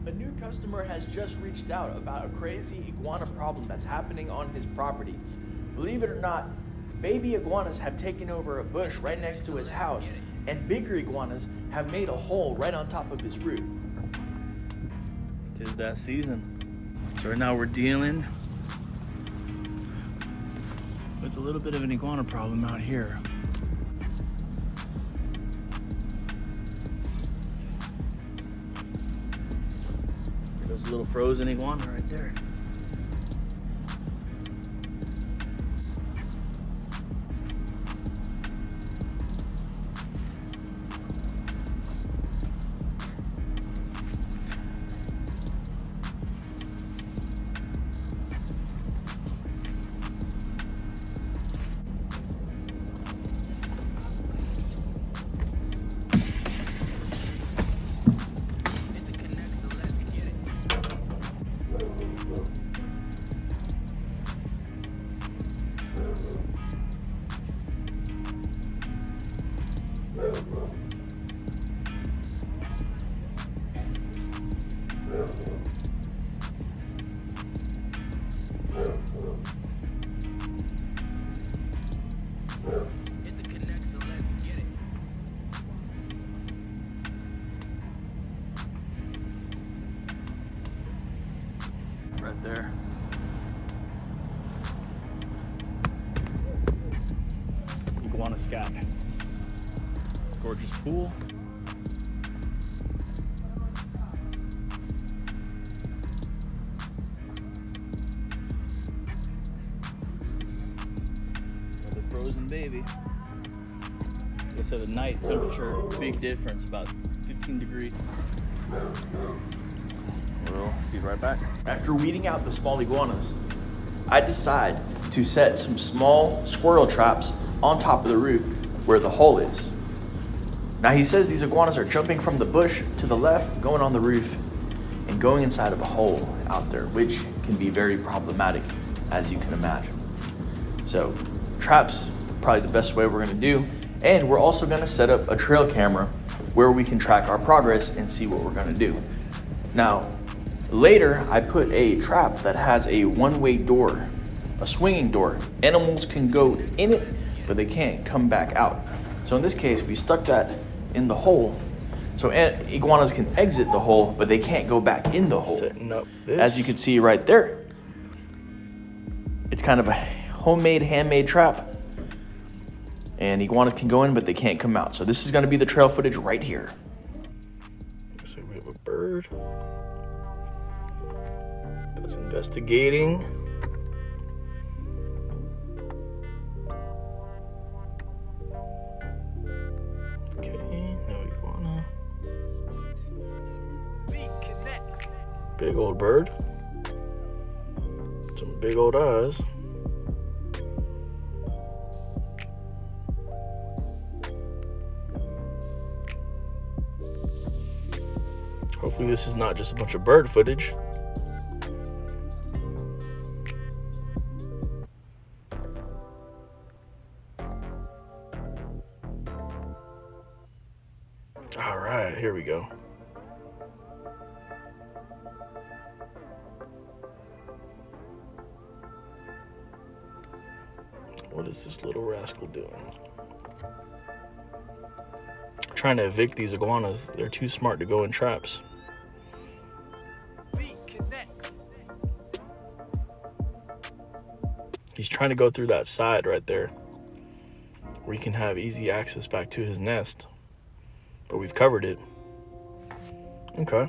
A new customer has just reached out about a crazy iguana problem that's happening on his property. Believe it or not, baby iguanas have taken over a bush right next to his house, and bigger iguanas have made a hole right on top of his roof. Tis that season. So right now we're dealing with a little bit of an iguana problem out here. There's a little frozen iguana right there. Right there. Iguana scat. Gorgeous pool. Another frozen baby. Like I said, the night temperature, big difference, about 15 degrees. We'll be right back. After weeding out the small iguanas, I decide to set some small squirrel traps on top of the roof where the hole is. Now he says these iguanas are jumping from the bush to the left, going on the roof, and going inside of a hole out there, which can be very problematic, as you can imagine. So traps, probably the best way we're gonna do. And we're also gonna set up a trail camera where we can track our progress and see what we're gonna do. Now, later, I put a trap that has a one-way door, a swinging door. Animals can go in it, but they can't come back out. So in this case, we stuck that in the hole. So iguanas can exit the hole, but they can't go back in the hole. Setting up this. As you can see right there, it's kind of a homemade, handmade trap. And iguanas can go in, but they can't come out. So this is gonna be the trail footage right here. So we have a bird. That's investigating. Okay, no iguana. Big old bird. Some big old eyes. Hopefully this is not just a bunch of bird footage. All right, here we go. What is this little rascal doing? Trying to evict these iguanas. They're too smart to go in traps. He's trying to go through that side right there where he can have easy access back to his nest. But we've covered it. Okay.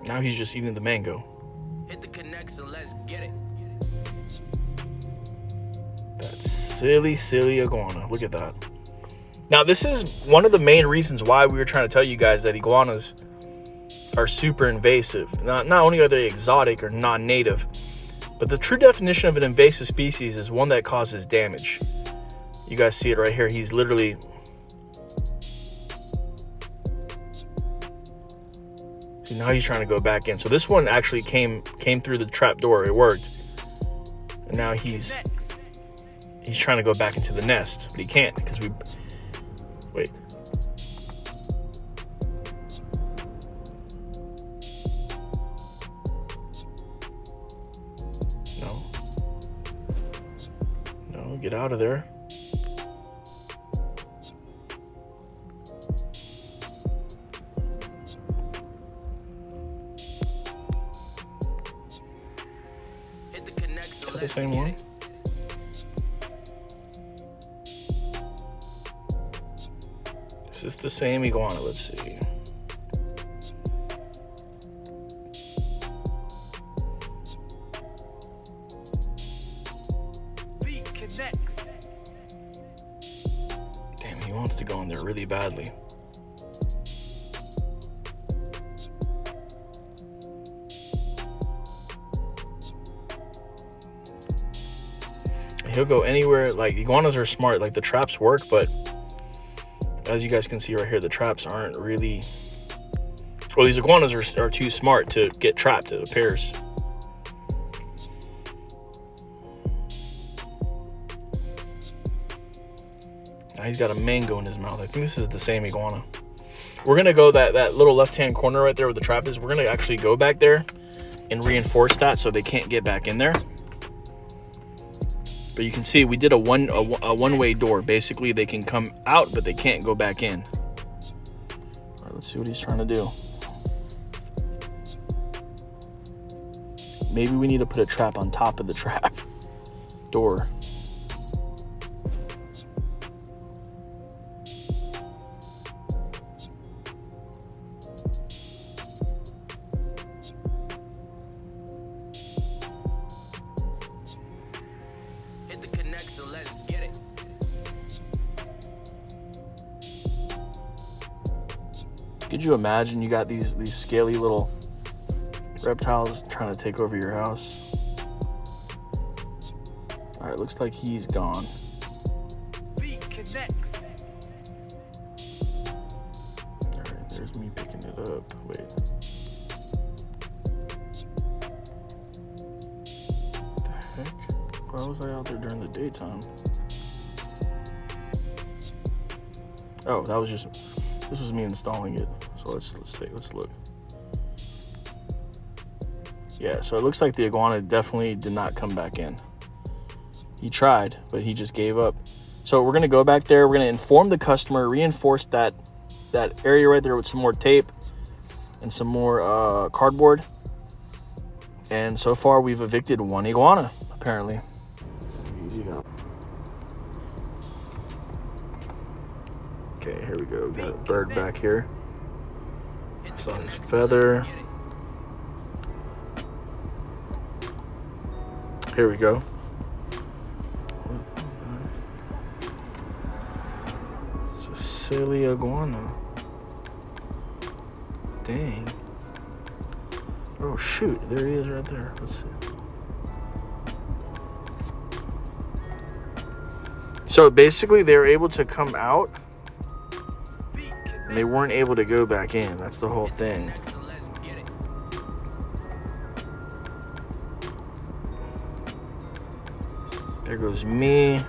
Now he's just eating the mango. Hit the connects and let's get it. That silly, silly iguana. Look at that. Now, this is one of the main reasons why we were trying to tell you guys that iguanas are super invasive. Not only are they exotic or non-native, but the true definition of an invasive species is one that causes damage. You guys see it right here. He's literally... See, now he's trying to go back in. So this one actually came through the trap door. It worked. And now he's he's trying to go back into the nest, but he can't because we... Wait. No. No, get out of there. Hit the connect, so The let's same get one. it. Is this the same iguana? Let's see. Damn, he wants to go in there really badly. He'll go anywhere. Like, iguanas are smart. Like, the traps work, but as you guys can see right here, the traps aren't really... Well, these iguanas are too smart to get trapped, it appears. Now he's got a mango in his mouth. I think this is the same iguana. We're going to go that little left-hand corner right there where the trap is. We're going to actually go back there and reinforce that so they can't get back in there. But you can see we did a one-way door. Basically, they can come out, but they can't go back in. All right, let's see what he's trying to do. Maybe we need to put a trap on top of the trap door. Hit the connect, so let's get it. Could you imagine you got these scaly little reptiles trying to take over your house? All right, looks like he's gone. All right, there's me picking it up. Wait. What the heck? Why was I out there during the daytime? Oh, this was me installing it. So let's look. Yeah, so it looks like the iguana definitely did not come back in. He tried, but he just gave up. So we're gonna go back there. We're gonna inform the customer, reinforce that area right there with some more tape and some more cardboard. And so far, we've evicted one iguana, apparently. Okay, here we go. Got a bird back here. Saw his feather. Here we go. It's a silly iguana. Dang. Oh shoot, there he is right there. Let's see. So basically they were able to come out and they weren't able to go back in. That's the whole thing. There goes me.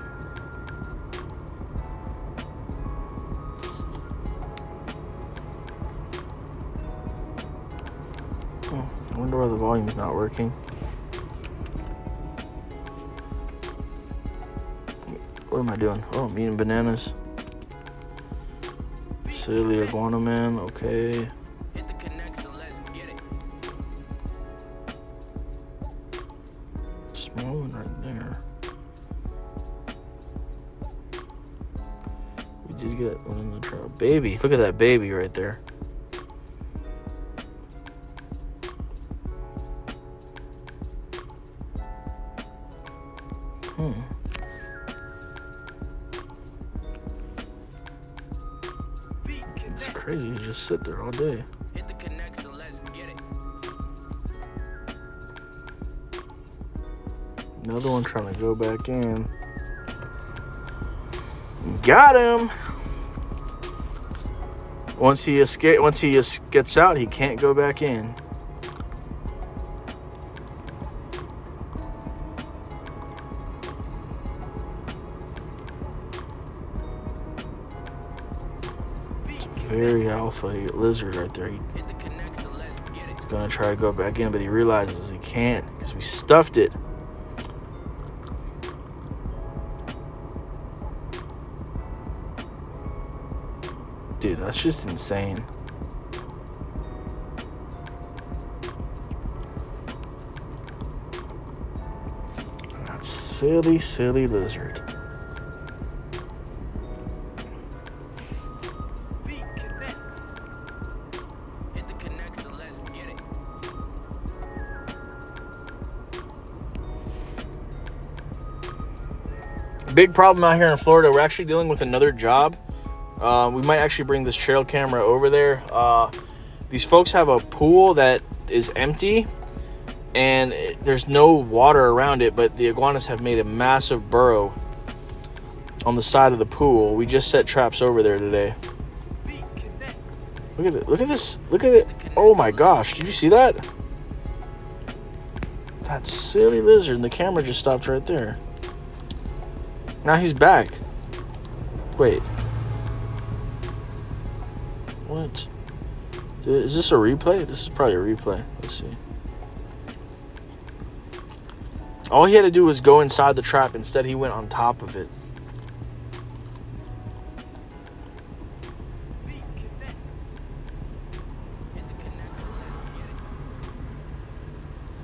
I wonder why the volume's not working. What am I doing? Oh, I'm eating bananas. Silly Iguana Man, okay. Hit the connect, so let's get it. Small one right there. We did get one in the trap. Baby, look at that baby right there. It's crazy, you just sit there all day. Hit the connect, so let's get it. Another one trying to go back in. Got him. Once he gets out, he can't go back in. very alpha lizard right there. Hit the connect, so let's get it. He's gonna try to go back in, but he realizes he can't because we stuffed it. Dude, that's just insane. That silly, silly lizard. Hit the connect, so let's get it. Big problem out here in Florida. We're actually dealing with another job. We might actually bring this trail camera over there. These folks have a pool that is empty and there's no water around it, but the iguanas have made a massive burrow on the side of the pool. We just set traps over there today. Look at it. Look at this. Look at it. Oh my gosh. Did you see that? That silly lizard, and the camera just stopped right there. Now he's back. Wait. What? Is this a replay? This is probably a replay. Let's see. All he had to do was go inside the trap. Instead, he went on top of it.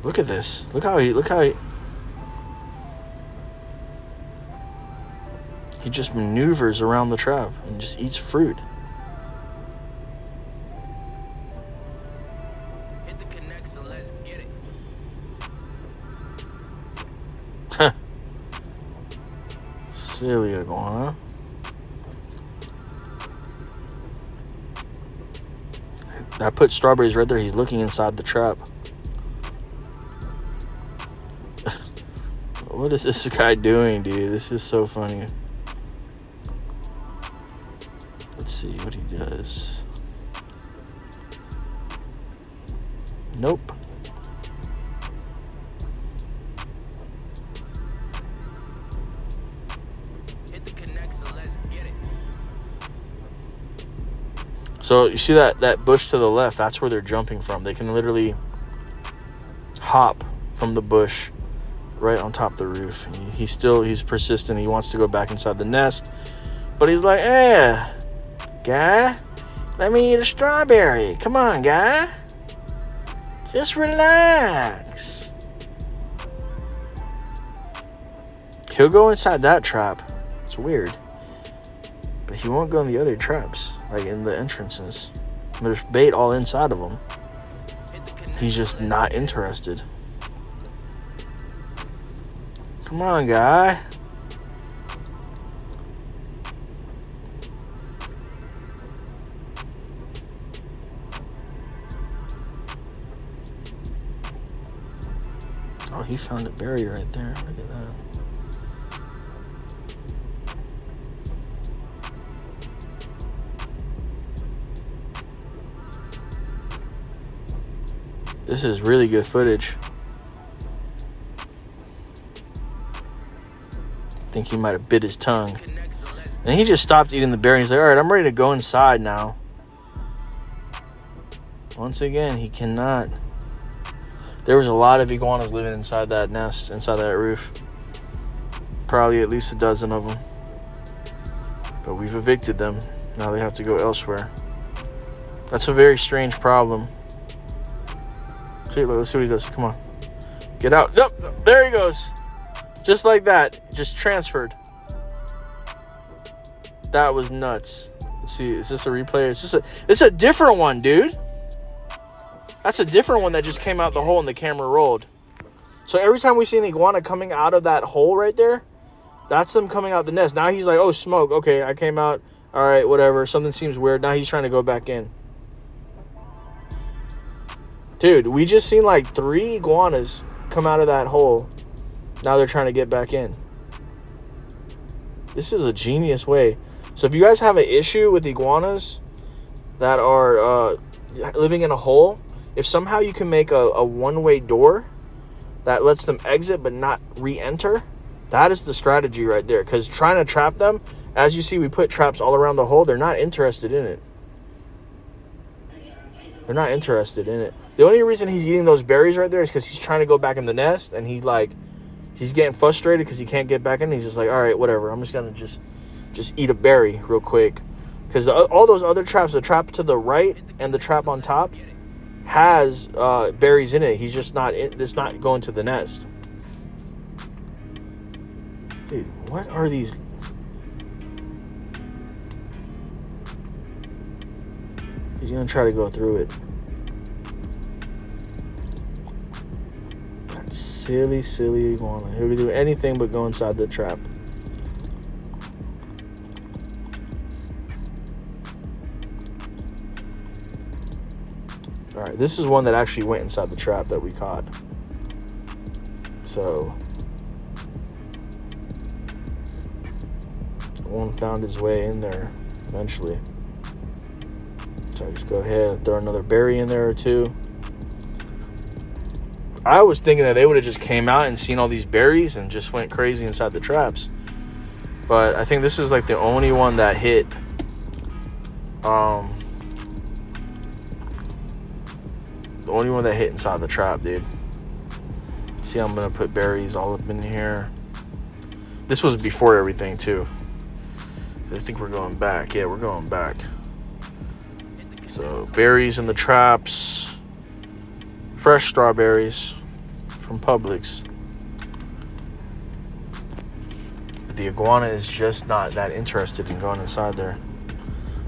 Look at this. Look how he just maneuvers around the trap and just eats fruit. Hit the connect, so let's get it. Huh. Silly iguana. I put strawberries right there. He's looking inside the trap. What is this guy doing, dude? This is so funny. Let's see what he does. Nope. Hit the connect, so let's get it. So you see that bush to the left? That's where they're jumping from. They can literally hop from the bush right on top of the roof. He's persistent. He wants to go back inside the nest, but he's like, guy, let me eat a strawberry. Come on, guy. Just relax. He'll go inside that trap. It's weird. But he won't go in the other traps, like in the entrances. There's bait all inside of them. He's just not interested. Come on, guy. Oh, he found a berry right there. Look at that. This is really good footage. I think he might have bit his tongue. And he just stopped eating the berry. He's like, all right, I'm ready to go inside now. Once again, he cannot. There was a lot of iguanas living inside that nest, inside that roof. Probably at least a dozen of them. But we've evicted them. Now they have to go elsewhere. That's a very strange problem. See, let's see what he does. Come on. Get out. Nope, there he goes. Just like that. Just transferred. That was nuts. Let's see. Is this a replay? It's a different one, dude. That's a different one that just came out the hole and the camera rolled. So every time we see an iguana coming out of that hole right there, that's them coming out the nest. Now he's like, oh, smoke. Okay, I came out. All right, whatever. Something seems weird. Now he's trying to go back in. Dude, we just seen like 3 iguanas come out of that hole. Now they're trying to get back in. This is a genius way. So if you guys have an issue with iguanas that are living in a hole, if somehow you can make a one-way door that lets them exit but not re-enter, that is the strategy right there. Because trying to trap them, as you see, we put traps all around the hole. They're not interested in it. They're not interested in it. The only reason he's eating those berries right there is because he's trying to go back in the nest, and he's getting frustrated because he can't get back in. He's just like, all right, whatever. I'm just gonna just eat a berry real quick, because all those other traps, the trap to the right and the trap on top, has berries in it. He's just not. It's not going to the nest. Dude, what are these? He's gonna try to go through it. That silly iguana. He'll do anything but go inside the trap. All right, this is one that actually went inside the trap that we caught. So, one found his way in there eventually. So I just go ahead and throw another berry in there or two. I was thinking that they would have just came out and seen all these berries and just went crazy inside the traps. But I think this is like the only one that hit. The only one that hit inside the trap, dude. See, I'm gonna put berries all up in here. This was before everything too. I think we're going back. Yeah, we're going back. So berries in the traps. Fresh strawberries from Publix. But the iguana is just not that interested in going inside there.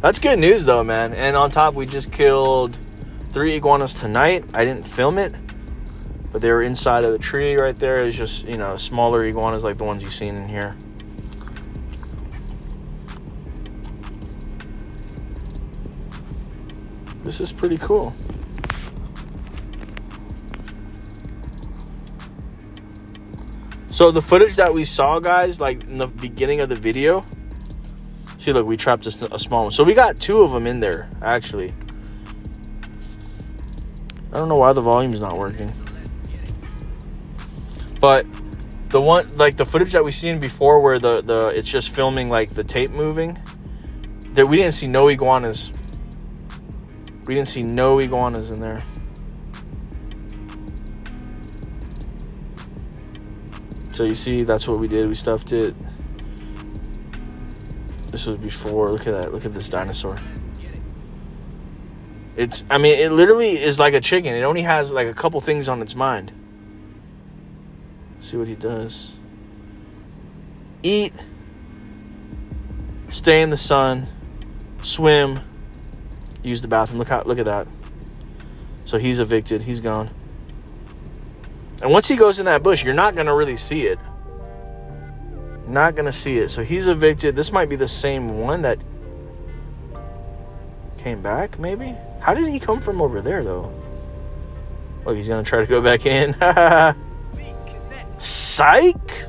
That's good news though, man. And on top, we just killed 3 iguanas tonight. I didn't film it, but they were inside of the tree right there. It's just, you know, smaller iguanas like the ones you've seen in here. This is pretty cool. So the footage that we saw, guys, like in the beginning of the video, see, look, we trapped a small one. So we got 2 of them in there, actually. I don't know why the volume's not working. But the one, like the footage that we seen before where the it's just filming like the tape moving, that we didn't see no iguanas. We didn't see no iguanas in there. So you see, that's what we did. We stuffed it. This was before. Look at that. Look at this dinosaur. I mean, it literally is like a chicken. It only has like a couple things on its mind. Let's see what he does. Eat. Stay in the sun. Swim. Use the bathroom. Look at that. So he's evicted. He's gone. And once he goes in that bush, you're not going to really see it. Not going to see it. So he's evicted. This might be the same one that came back, maybe? How did he come from over there, though? Oh, he's going to try to go back in. Psych!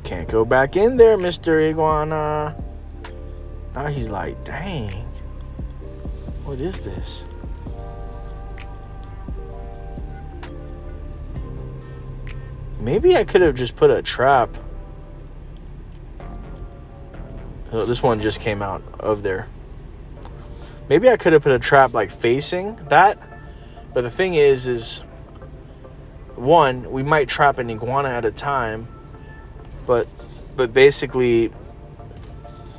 Can't go back in there, Mr. Iguana. Now he's like, dang. What is this? Maybe I could have just put a trap. Oh, this one just came out of there. Maybe I could have put a trap like facing that. But the thing is one, we might trap an iguana at a time. But basically,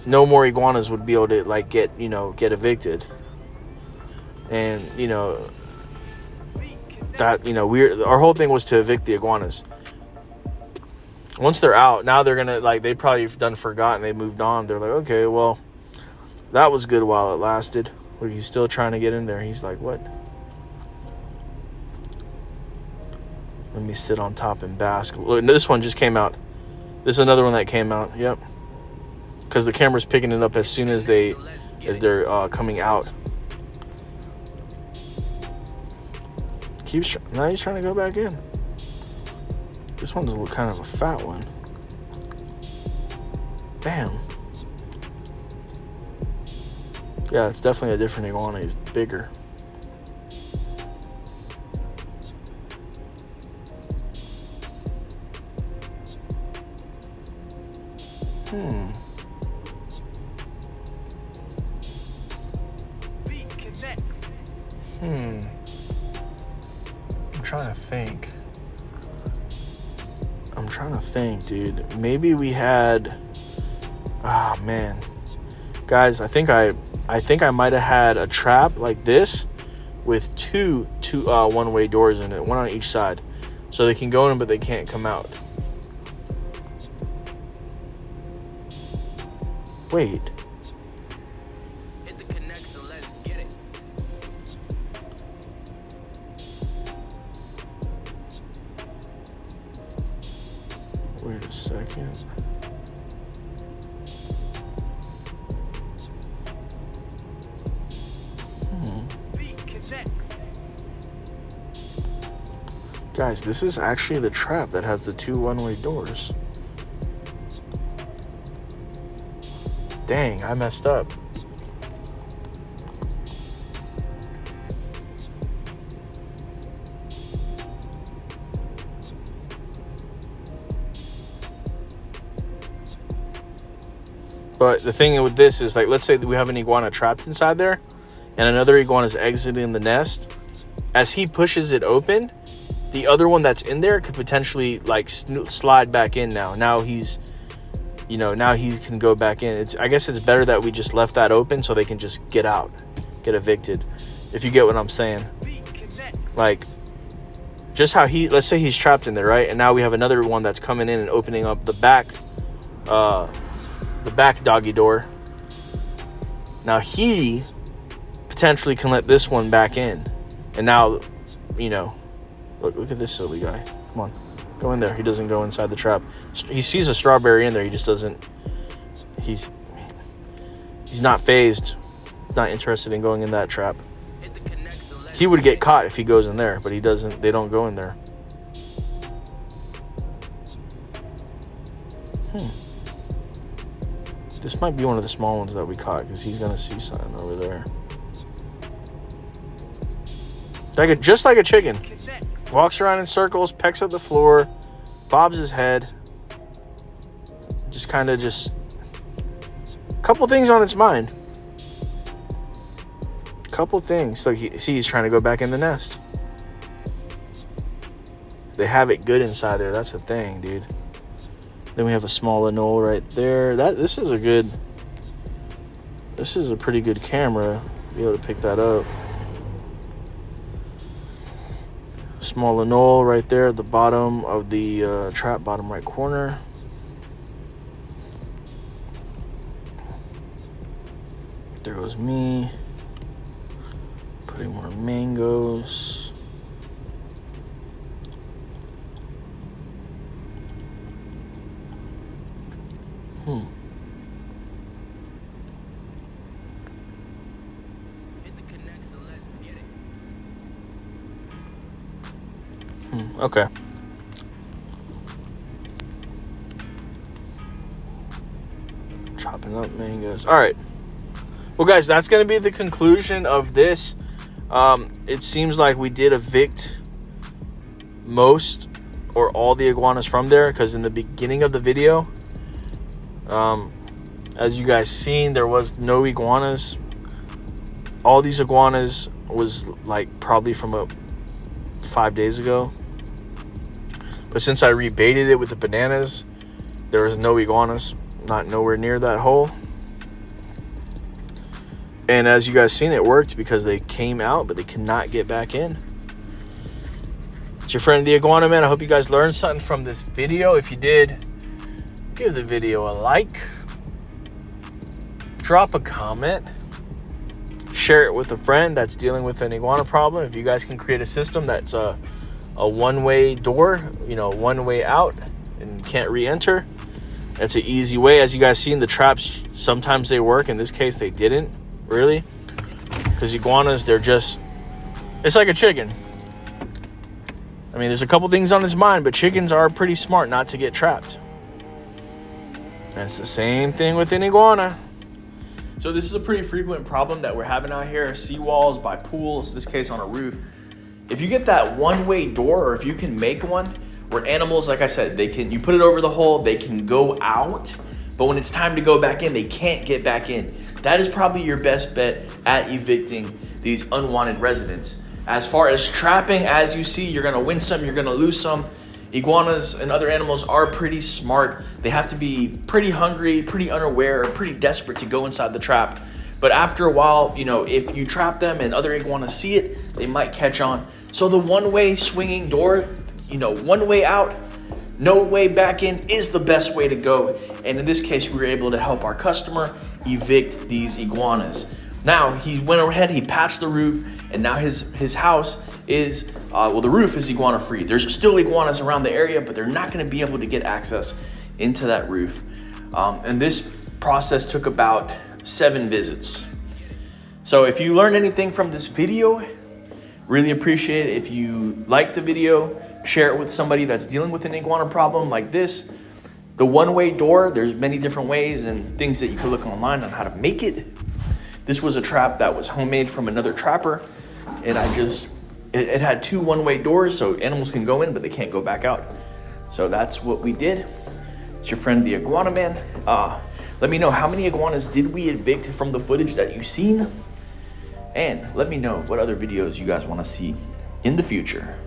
no more iguanas would be able to like get evicted. And that our whole thing was to evict the iguanas. Once they're out, now they're gonna they probably done forgotten. They moved on. They're like, okay, well, that was good while it lasted. But he's still trying to get in there. He's like, what? Let me sit on top and bask. Look, this one just came out. This is another one that came out. Yep. Because the camera's picking it up as soon as they're coming out. Now he's trying to go back in. This one's kind of a fat one. Damn. Yeah, it's definitely a different iguana. He's bigger. trying to think. Dude. Maybe we had... Oh, man. Guys, I think I might have had a trap like this with two one-way doors in it, one on each side. So they can go in, but they can't come out. Wait. Hit the connect, so let's get it. Wait a second. Guys, this is actually the trap that has the two one-way doors. Dang, I messed up. But the thing with this is, like, let's say that we have an iguana trapped inside there and another iguana is exiting the nest. As he pushes it open, the other one that's in there could potentially, like, slide back in now. Now he's, you know, now he can go back in. I guess it's better that we just left that open so they can just get out, get evicted. If you get what I'm saying. Like, just how let's say he's trapped in there, right? And now we have another one that's coming in and opening up the back doggy door. Now he potentially can let this one back in. And now, you know, look at this silly guy. Come on, go in there. He doesn't go inside the trap. He sees a strawberry in there. He just doesn't. He's not phased. He's not interested in going in that trap. He would get caught if he goes in there, but he doesn't. They don't go in there. This might be one of the small ones that we caught because he's gonna see something over there. Just like a chicken. Walks around in circles, pecks at the floor, bobs his head. Just kind of a couple things on its mind. Couple things. So he's trying to go back in the nest. They have it good inside there. That's the thing, dude. Then we have a small anole right there. This is a pretty good camera to be able to pick that up. Small anole right there at the bottom of the trap, bottom right corner. There goes me. Putting more mangoes. Hit the connect, so let's get it. Okay. Chopping up mangoes. All right. Well, guys, that's going to be the conclusion of this. It seems like we did evict most or all the iguanas from there, because in the beginning of the video, as you guys seen, there was no iguanas. All these iguanas was like probably from 5 days ago. But since I rebaited it with the bananas, there was no iguanas, not nowhere near that hole. And as you guys seen, it worked because they came out, but they cannot get back in. It's your friend, the Iguana Man. I hope you guys learned something from this video. If you did, give the video a like. Drop a comment. Share it with a friend that's dealing with an iguana problem. If you guys can create a system that's a one-way door, you know, one way out, and you can't re-enter, that's an easy way. As you guys seen, the traps, sometimes they work. In this case, they didn't, really. Because iguanas, it's like a chicken. I mean, there's a couple things on his mind, but chickens are pretty smart not to get trapped. And it's the same thing with an iguana. So this is a pretty frequent problem that we're having out here. Seawalls, by pools, in this case on a roof. If you get that one-way door, or if you can make one where animals, like I said, you put it over the hole, they can go out, but when it's time to go back in, they can't get back in. That is probably your best bet at evicting these unwanted residents. As far as trapping, as you see, you're gonna win some, you're gonna lose some. Iguanas and other animals are pretty smart. They have to be pretty hungry, pretty unaware, or pretty desperate to go inside the trap. But after a while, you know, if you trap them and other iguanas see it, they might catch on. So the one-way swinging door, you know, one way out, no way back in is the best way to go. And in this case, we were able to help our customer evict these iguanas. Now, he went ahead, he patched the roof, and now his house is, well, the roof is iguana free. There's still iguanas around the area, but they're not gonna be able to get access into that roof. And this process took about 7 visits. So if you learned anything from this video, really appreciate it. If you like the video, share it with somebody that's dealing with an iguana problem like this. The one-way door, there's many different ways and things that you can look online on how to make it. This was a trap that was homemade from another trapper, and it had 2 one-way doors, so animals can go in, but they can't go back out. So that's what we did. It's your friend, the Iguana Man. Let me know, how many iguanas did we evict from the footage that you've seen? And let me know what other videos you guys want to see in the future.